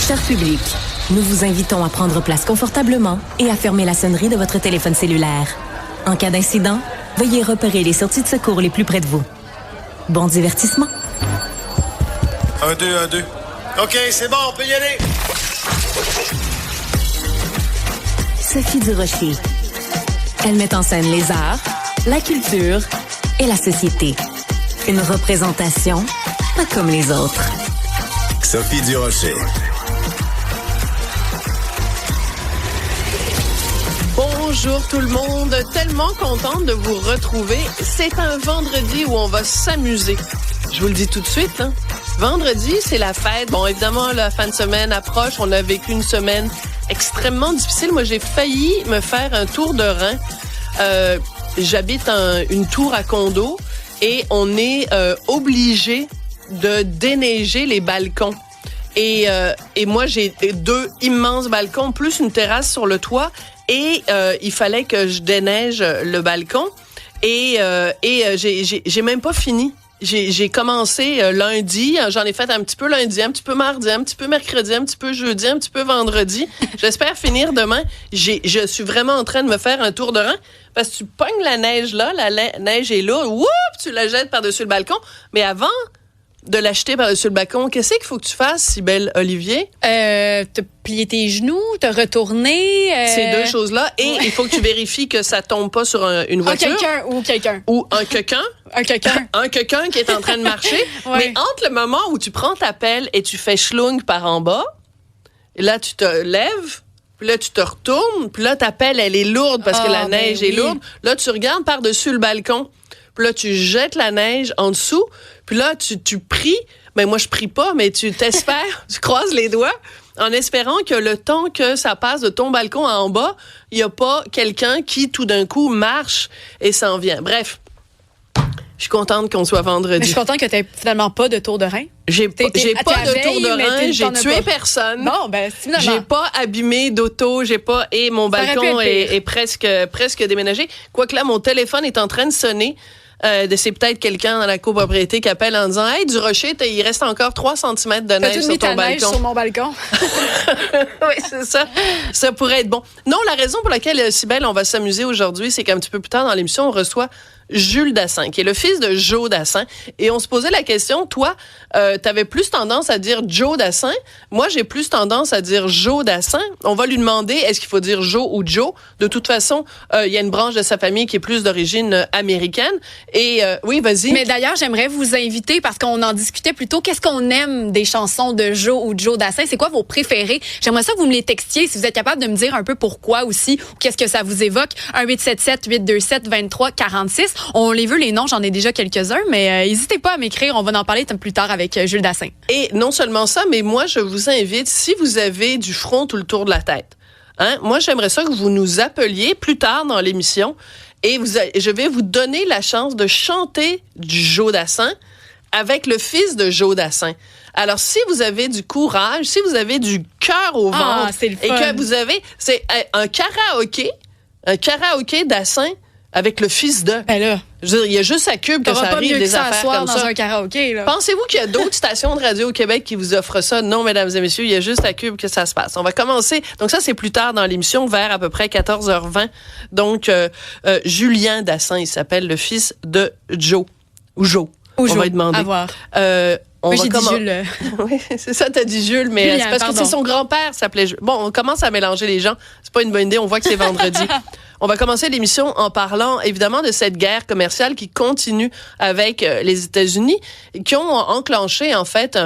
Cher public, nous vous invitons à prendre place confortablement et à fermer la sonnerie de votre téléphone cellulaire. En cas d'incident, veuillez repérer les sorties de secours les plus près de vous. Bon divertissement. 1, 2, 1, 2. OK, c'est bon, on peut y aller. Sophie Durocher. Elle met en scène les arts, la culture et la société. Une représentation pas comme les autres. Sophie Durocher. Bonjour tout le monde, tellement contente de vous retrouver. C'est un vendredi où on va s'amuser. Je vous le dis tout de suite, hein. Vendredi, c'est la fête. Bon, évidemment, la fin de semaine approche. On a vécu une semaine extrêmement difficile. Moi, j'ai failli me faire un tour de rein. J'habite une tour à condo et on est obligé de déneiger les balcons. Et moi, j'ai 2 immenses balcons, plus une terrasse sur le toit. Et il fallait que je déneige le balcon. Et j'ai même pas fini. J'ai commencé lundi, j'en ai fait un petit peu lundi, un petit peu mardi, un petit peu mercredi, un petit peu jeudi, un petit peu vendredi. J'espère finir demain. Je suis vraiment en train de me faire un tour de rein parce que tu pognes la neige là, la neige est lourde, whoop, tu la jettes par-dessus le balcon. Mais avant de l'acheter par-dessus le balcon, qu'est-ce qu'il faut que tu fasses, Cybèle Olivier? Te plier tes genoux, te retourner. Ces 2 choses-là. Et il faut que tu vérifies que ça tombe pas sur une voiture. Quelqu'un. Ou un quequin. Un quequin qui est en train de marcher. Ouais. Mais entre le moment où tu prends ta pelle et tu fais schlung par en bas, et là, tu te lèves, puis là, tu te retournes, puis là, ta pelle, elle est lourde parce que la neige est lourde. Là, tu regardes par-dessus le balcon. Puis là, tu jettes la neige en dessous. Puis là, tu pries. Ben moi, je prie pas, mais tu t'espères. Tu croises les doigts en espérant que le temps que ça passe de ton balcon en bas, il n'y a pas quelqu'un qui, tout d'un coup, marche et s'en vient. Bref, je suis contente qu'on soit vendredi. Mais je suis contente que tu n'aies finalement pas de tour de rein. J'ai pas de tour de rein, j'ai tué personne. Non, ben finalement. J'ai pas abîmé d'auto, et mon balcon est presque déménagé. Quoique là, mon téléphone est en train de sonner. C'est peut-être quelqu'un dans la copropriété qui appelle en disant « Hey, Durocher, il reste encore 3 cm de neige sur ton balcon. » neige sur mon balcon. Oui, c'est ça. Ça pourrait être bon. Non, la raison pour laquelle, Cybèle, on va s'amuser aujourd'hui, c'est qu'un petit peu plus tard dans l'émission, on reçoit Jules Dassin, qui est le fils de Joe Dassin. Et on se posait la question, toi, t'avais plus tendance à dire Joe Dassin. Moi, j'ai plus tendance à dire Joe Dassin. On va lui demander, est-ce qu'il faut dire Joe ou Joe? De toute façon, il y a une branche de sa famille qui est plus d'origine américaine. Et oui, vas-y. Mais d'ailleurs, j'aimerais vous inviter, parce qu'on en discutait plus tôt, qu'est-ce qu'on aime des chansons de Joe ou Joe Dassin? C'est quoi vos préférés? J'aimerais ça que vous me les textiez, si vous êtes capable de me dire un peu pourquoi aussi, ou qu'est-ce que ça vous évoque. 1-877-827-2346. On les veut, les noms, j'en ai déjà quelques-uns, mais n'hésitez pas à m'écrire, on va en parler plus tard avec Jules Dassin. Et non seulement ça, mais moi, je vous invite, si vous avez du front ou le tour de la tête, hein, moi, j'aimerais ça que vous nous appeliez plus tard dans l'émission et je vais vous donner la chance de chanter du Joe Dassin avec le fils de Joe Dassin. Alors, si vous avez du courage, si vous avez du cœur au ventre et que vous avez, c'est un karaoké Dassin avec le fils de. Ben là, je veux dire, il y a juste à Cube que ça arrive des affaires comme ça. Dans un karaoké, là. Pensez-vous qu'il y a d'autres stations de radio au Québec qui vous offrent ça? Non, mesdames et messieurs, il y a juste à Cube que ça se passe. On va commencer. Donc ça, c'est plus tard dans l'émission, vers à peu près 14h20. Donc, Julien Dassin, il s'appelle le fils de Joe. Ou Joe. On va lui demander. À voir. Oui, j'ai dit Jules. Oui, c'est ça, t'as dit Jules, mais Julien, c'est parce que c'est son grand-père s'appelait Jules. Bon, on commence à mélanger les gens. C'est pas une bonne idée, on voit que c'est vendredi. On va commencer l'émission en parlant, évidemment, de cette guerre commerciale qui continue avec les États-Unis, qui ont enclenché, en fait,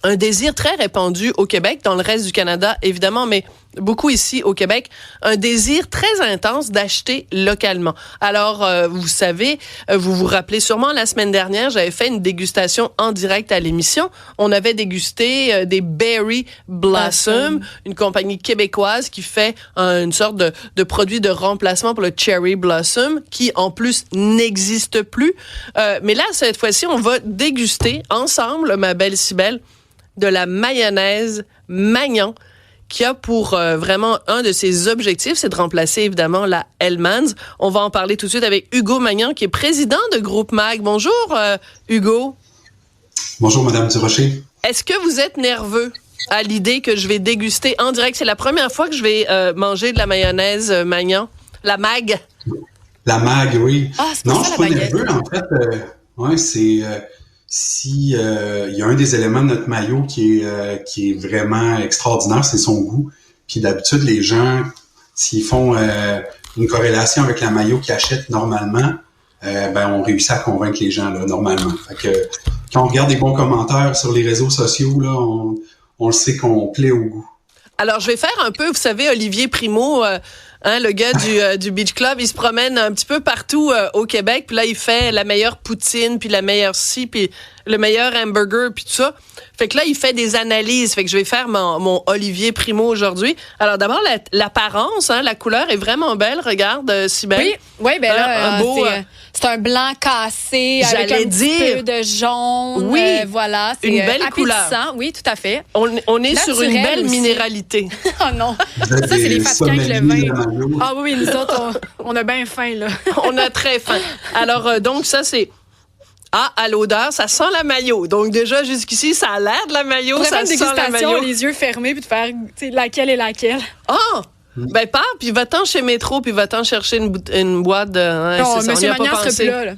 un désir très répandu au Québec, dans le reste du Canada, évidemment, mais beaucoup ici au Québec, un désir très intense d'acheter localement. Alors, vous savez, vous vous rappelez sûrement, la semaine dernière, j'avais fait une dégustation en direct à l'émission. On avait dégusté des Berry Blossom, une compagnie québécoise qui fait une sorte de produit de remplacement pour le Cherry Blossom, qui en plus n'existe plus. Mais là, cette fois-ci, on va déguster ensemble, ma belle Cybèle, de la mayonnaise Magnan, qui a pour vraiment un de ses objectifs, c'est de remplacer évidemment la Hellmann's. On va en parler tout de suite avec Hugo Magnan, qui est président de Groupe Mag. Bonjour, Hugo. Bonjour, Madame Durocher. Est-ce que vous êtes nerveux? à l'idée que je vais déguster en direct. C'est la première fois que je vais manger de la mayonnaise Magnan. La mag. La mag, oui. Ah, c'est non, je suis pas nerveux, en fait. C'est... si il y a un des éléments de notre maillot qui est vraiment extraordinaire, c'est son goût. Puis d'habitude, les gens, s'ils font une corrélation avec la maillot qu'ils achètent normalement, on réussit à convaincre les gens là, normalement. Fait que quand on regarde des bons commentaires sur les réseaux sociaux, là, on le sait qu'on plaît au goût. Alors, je vais faire un peu, vous savez, Olivier Primo, le gars du Beach Club, il se promène un petit peu partout au Québec, puis là, il fait la meilleure poutine, puis la meilleure scie, puis le meilleur hamburger, puis tout ça. Fait que là, il fait des analyses. Fait que je vais faire mon Olivier Primo aujourd'hui. Alors, d'abord, l'apparence, la couleur est vraiment belle. Regarde, si belle. Oui, ben là, c'est un blanc cassé avec un petit peu de jaune. Oui, voilà. C'est une belle couleur. Oui, tout à fait. On est sur une belle aussi. Minéralité. Oh non, ça, c'est les fatigants avec le vin. Ah oui, nous autres, on a bien faim, là. On a très faim. Alors, donc, ça, c'est... à l'odeur, ça sent la maillot. Donc déjà, jusqu'ici, ça a l'air de la maillot, ça sent la maillot. Les yeux fermés, puis de faire laquelle est laquelle. Ah! Ben pars, puis va-t'en chez Métro, puis va-t'en chercher une boîte de... non, M. Magnan serait plus là.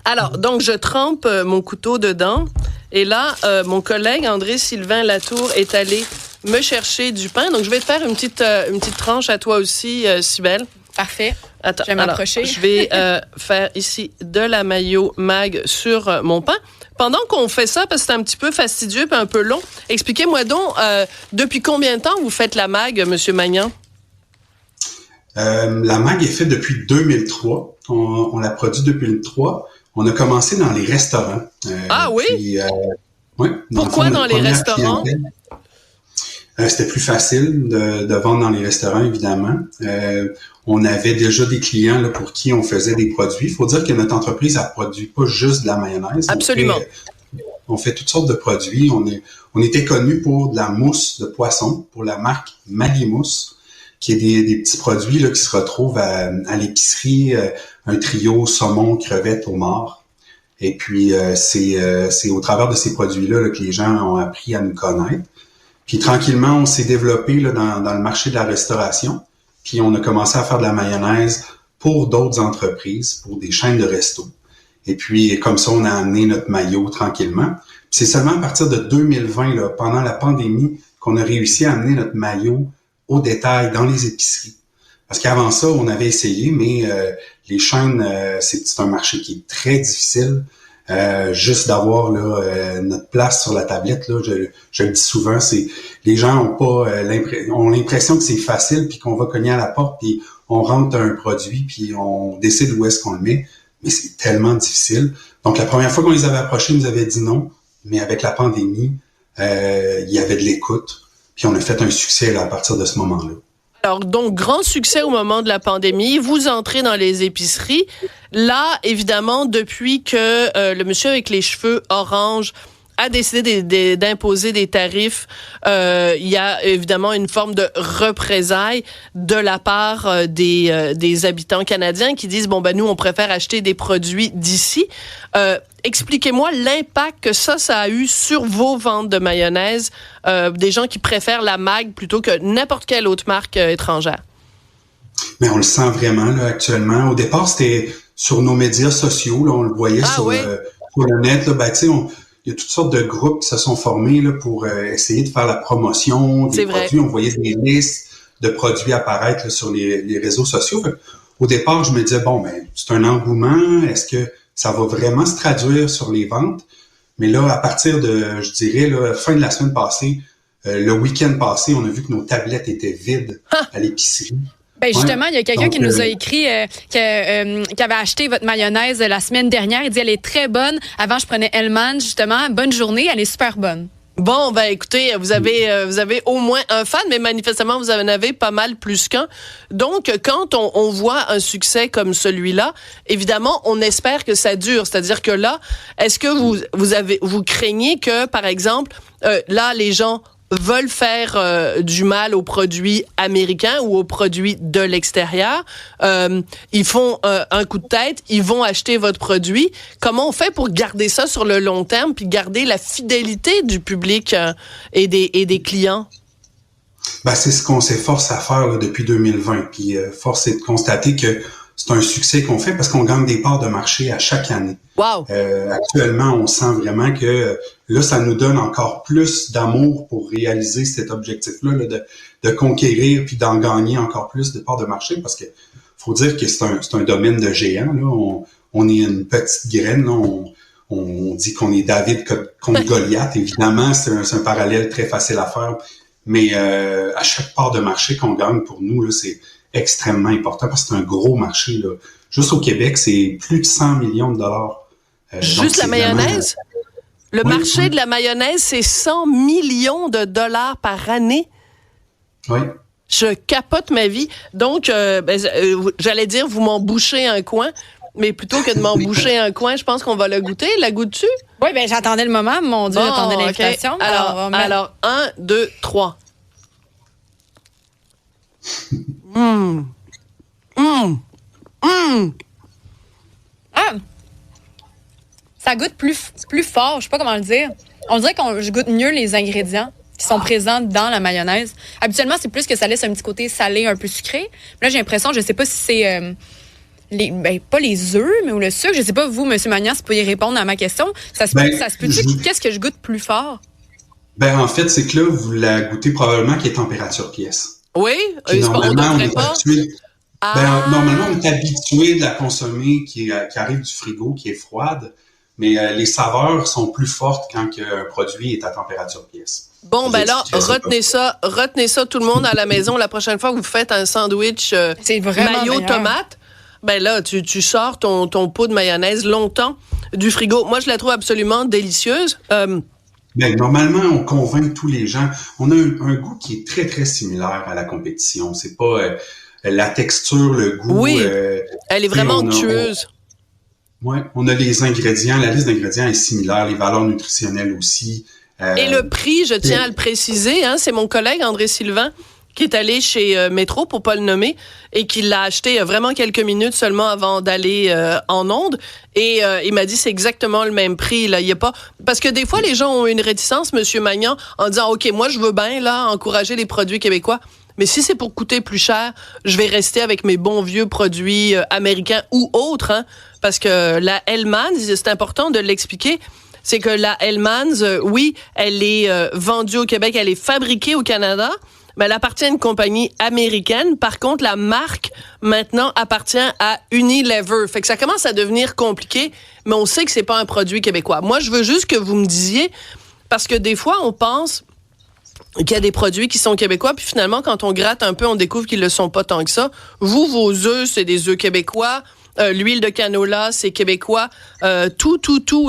Alors, donc, je trempe mon couteau dedans. Et là, mon collègue André-Sylvain Latour est allé me chercher du pain. Donc, je vais te faire une petite tranche à toi aussi, Cybèle. Parfait. Attends, je vais m'approcher. Je vais faire ici de la maillot mag sur mon pain. Pendant qu'on fait ça, parce que c'est un petit peu fastidieux et un peu long, expliquez-moi donc, depuis combien de temps vous faites la mag, M. Magnan? La mag est faite depuis 2003. On la produit depuis 2003. On a commencé dans les restaurants. Oui? Puis, ouais, pourquoi dans les restaurants? C'était plus facile de vendre dans les restaurants, évidemment. On avait déjà des clients là, pour qui on faisait des produits. Il faut dire que notre entreprise ne produit pas juste de la mayonnaise. Absolument. On fait toutes sortes de produits. On était connus pour de la mousse de poisson, pour la marque Malimousse, qui est des petits produits là, qui se retrouvent à l'épicerie, un trio saumon, crevettes, homard. Et puis, c'est au travers de ces produits-là là, que les gens ont appris à nous connaître. Puis tranquillement, on s'est développé là, dans le marché de la restauration. Puis on a commencé à faire de la mayonnaise pour d'autres entreprises, pour des chaînes de restos. Et puis, comme ça, on a amené notre maillot tranquillement. Puis c'est seulement à partir de 2020, là, pendant la pandémie, qu'on a réussi à amener notre maillot au détail dans les épiceries. Parce qu'avant ça, on avait essayé, mais les chaînes, c'est un marché qui est très difficile. Juste d'avoir là notre place sur la tablette, là, je le dis souvent, c'est les gens ont l'impression que c'est facile, puis qu'on va cogner à la porte, puis on rentre un produit, puis on décide où est-ce qu'on le met, mais c'est tellement difficile. Donc la première fois qu'on les avait approchés, ils nous avaient dit non, mais avec la pandémie, il y avait de l'écoute, puis on a fait un succès là, à partir de ce moment-là. Alors, donc, grand succès au moment de la pandémie. Vous entrez dans les épiceries. Là, évidemment, depuis que le monsieur avec les cheveux orange a décidé d'imposer des tarifs, il y a évidemment une forme de représailles de la part des habitants canadiens qui disent, nous, on préfère acheter des produits d'ici. Expliquez-moi l'impact que ça a eu sur vos ventes de mayonnaise, des gens qui préfèrent la mag plutôt que n'importe quelle autre marque étrangère. Mais on le sent vraiment là, actuellement. Au départ, c'était sur nos médias sociaux. Là, on le voyait sur le net. Là, il y a toutes sortes de groupes qui se sont formés là, pour essayer de faire la promotion des produits. On voyait des listes de produits apparaître là, sur les réseaux sociaux. Au départ, je me disais, c'est un engouement. Est-ce que ça va vraiment se traduire sur les ventes? Mais là, à partir de, je dirais, la fin de la semaine passée, le week-end passé, on a vu que nos tablettes étaient vides à l'épicerie. Justement, il y a quelqu'un qui nous a écrit qui avait acheté votre mayonnaise la semaine dernière. Il dit, elle est très bonne. Avant, je prenais Hellmann's, justement. Bonne journée, elle est super bonne. Bon, écoutez, vous avez au moins un fan, mais manifestement, vous en avez pas mal plus qu'un. Donc, quand on voit un succès comme celui-là, évidemment, on espère que ça dure. C'est-à-dire que là, est-ce que vous craignez que, par exemple, là, les gens veulent faire du mal aux produits américains ou aux produits de l'extérieur. Ils font un coup de tête, ils vont acheter votre produit. Comment on fait pour garder ça sur le long terme puis garder la fidélité du public et des clients? Ben, c'est ce qu'on s'efforce à faire là, depuis 2020. Puis force est de constater que c'est un succès qu'on fait parce qu'on gagne des parts de marché à chaque année. Wow. Actuellement, on sent vraiment que là, ça nous donne encore plus d'amour pour réaliser cet objectif-là, là, de conquérir puis d'en gagner encore plus de parts de marché parce que faut dire que c'est un domaine de géant. Là. On est une petite graine. Là. On dit qu'on est David contre Goliath. Évidemment, c'est un parallèle très facile à faire. Mais à chaque part de marché qu'on gagne pour nous, là, c'est extrêmement important parce que c'est un gros marché. Là. Juste au Québec, c'est plus de 100 millions de dollars. Juste la mayonnaise? Le marché de la mayonnaise, c'est 100 millions de dollars par année? Oui. Je capote ma vie. Donc, j'allais dire, vous m'en bouchez un coin, mais plutôt que de m'en boucher un coin, je pense qu'on va le goûter. La goûtes-tu? Oui, bien, j'attendais le moment. Mon Dieu, j'attendais l'invitation. Okay. Alors, 1, 2, 3. Ah! Ça goûte plus fort, je sais pas comment le dire. On dirait que je goûte mieux les ingrédients qui sont présents dans la mayonnaise. Habituellement, c'est plus que ça laisse un petit côté salé, un peu sucré. Mais là, j'ai l'impression, je sais pas si c'est pas les œufs, mais ou le sucre. Je sais pas, vous, M. Magnan, si vous pourriez répondre à ma question. Ça se peut-tu qu'est-ce que je goûte plus fort? Ben, en fait, c'est que là, vous la goûtez probablement qui est température pièce. Oui? Normalement, on est habitué. Normalement, on est habitué de la consommer qui arrive du frigo, qui est froide. Mais les saveurs sont plus fortes quand un produit est à température pièce. Bon, ben là, retenez ça tout le monde à la maison. La prochaine fois que vous faites un sandwich mayo tomate, ben là, tu sors ton pot de mayonnaise longtemps du frigo. Moi, je la trouve absolument délicieuse. Ben, normalement, on convainc tous les gens. On a un goût qui est très, très similaire à la compétition. C'est pas la texture, le goût. Oui, elle est vraiment onctueuse. Oui, on a les ingrédients. La liste d'ingrédients est similaire. Les valeurs nutritionnelles aussi. Et le prix, je tiens à le préciser, hein, c'est mon collègue André Sylvain qui est allé chez Métro, pour pas le nommer, et qui l'a acheté vraiment quelques minutes seulement avant d'aller en onde. Et il m'a dit c'est exactement le même prix. Là, il y a pas parce que des fois les gens ont une réticence, Monsieur Magnan, en disant ok, moi je veux bien là encourager les produits québécois. Mais si c'est pour coûter plus cher, je vais rester avec mes bons vieux produits américains ou autres, hein, parce que la Hellmann's, c'est important de l'expliquer. C'est que la Hellmann's, oui, elle est vendue au Québec, elle est fabriquée au Canada, mais elle appartient à une compagnie américaine. Par contre, la marque, maintenant, appartient à Unilever. Fait que ça commence à devenir compliqué, mais on sait que c'est pas un produit québécois. Moi, je veux juste que vous me disiez, parce que des fois, on pense qu'il y a des produits qui sont québécois, puis finalement, quand on gratte un peu, on découvre qu'ils le sont pas tant que ça. Vous, vos œufs, c'est des œufs québécois. L'huile de canola, c'est québécois. Tout.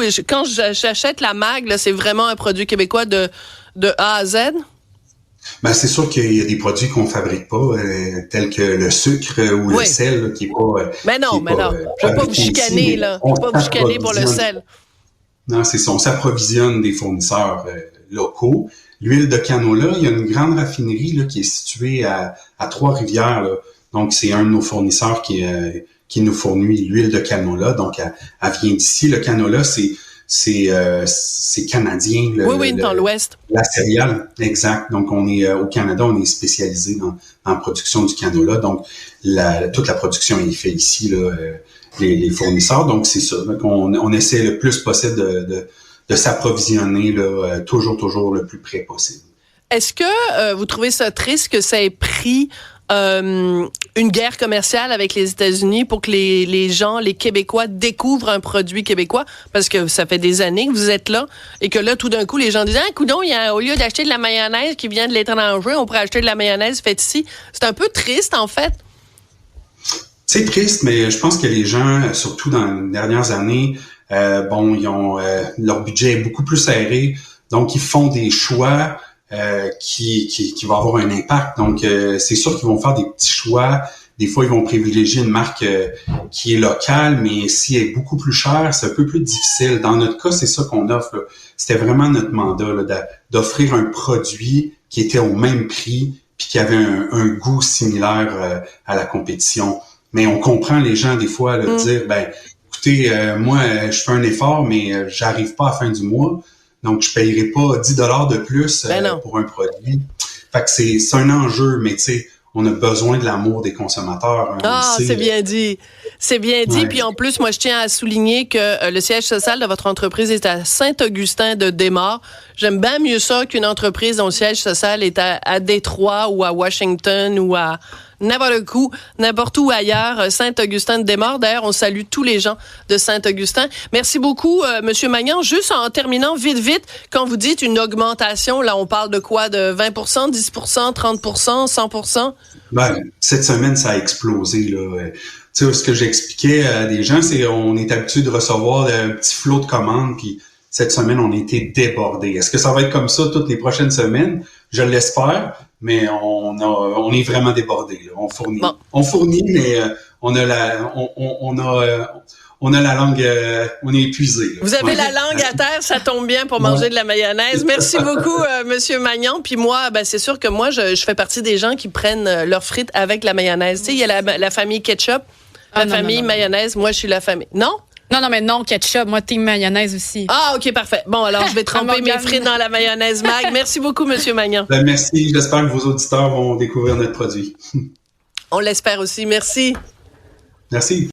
Et quand j'achète la Mag, là, c'est vraiment un produit québécois de A à Z. Ben, c'est sûr qu'il y a des produits qu'on fabrique pas, tels que le sucre ou le sel, là, qui est pas. Mais non. Je vais pas vous chicaner, là. Je vais pas vous chicaner pour le sel. Non, c'est ça. On s'approvisionne des fournisseurs locaux. L'huile de canola, il y a une grande raffinerie là, qui est située à Trois-Rivières. Là. Donc, c'est un de nos fournisseurs qui nous fournit l'huile de canola. Donc, elle vient d'ici. Le canola, c'est canadien. Oui, dans l'Ouest. La céréale, exact. Donc, on est au Canada, on est spécialisé dans la production du canola. Donc, toute la production est faite ici, là, les fournisseurs. Donc, c'est ça. Donc, on essaie le plus possible de s'approvisionner là, toujours le plus près possible. Est-ce que vous trouvez ça triste que ça ait pris une guerre commerciale avec les États-Unis pour que les gens, les Québécois, découvrent un produit québécois? Parce que ça fait des années que vous êtes là et que là, tout d'un coup, les gens disent « Ah, coudonc, au lieu d'acheter de la mayonnaise qui vient de l'étranger, on pourrait acheter de la mayonnaise faite ici. » C'est un peu triste, en fait. C'est triste, mais je pense que les gens, surtout dans les dernières années, ils ont leur budget est beaucoup plus serré, donc ils font des choix qui vont avoir un impact. Donc, c'est sûr qu'ils vont faire des petits choix, des fois, ils vont privilégier une marque qui est locale, mais si elle est beaucoup plus chère, c'est un peu plus difficile. Dans notre cas, c'est ça qu'on offre, là. C'était vraiment notre mandat, là, d'offrir un produit qui était au même prix puis qui avait un goût similaire à la compétition. Mais on comprend les gens, des fois, là, dire, écoutez, moi, je fais un effort, mais j'arrive pas à la fin du mois, donc je payerai pas 10 $ de plus pour un produit. Fait que c'est un enjeu, mais tu sais, on a besoin de l'amour des consommateurs. C'est bien dit. C'est bien dit. Ouais. Puis en plus, moi, je tiens à souligner que le siège social de votre entreprise est à Saint-Augustin-de-Desmaures. J'aime bien mieux ça qu'une entreprise dont le siège social est à Détroit ou à Washington ou à n'importe où ailleurs, Saint-Augustin-de-Desmaures. D'ailleurs, on salue tous les gens de Saint-Augustin. Merci beaucoup, Monsieur Magnan. Juste en terminant vite, quand vous dites une augmentation, là, on parle de quoi? De 20%, 10%, 30%, 100%? Cette semaine, ça a explosé, là. Tu sais, ce que j'expliquais à des gens, c'est on est habitué de recevoir un petit flot de commandes, puis cette semaine, on a été débordés. Est-ce que ça va être comme ça toutes les prochaines semaines? Je l'espère, mais on est vraiment débordés. Là. On fournit, mais on a la langue, on est épuisé. Là. Vous avez la langue à terre, ça tombe bien pour manger de la mayonnaise. Merci beaucoup, Monsieur Magnan. Puis moi, c'est sûr que moi, je fais partie des gens qui prennent leurs frites avec la mayonnaise. Tu sais, il y a la famille ketchup, la famille mayonnaise. Moi, je suis la famille. Non? Non, ketchup. Moi, team mayonnaise aussi. Ah, OK, parfait. Bon, alors, je vais tremper mes frites dans la mayonnaise Mag. Merci beaucoup, Monsieur Magnan. Merci. J'espère que vos auditeurs vont découvrir notre produit. On l'espère aussi. Merci. Merci.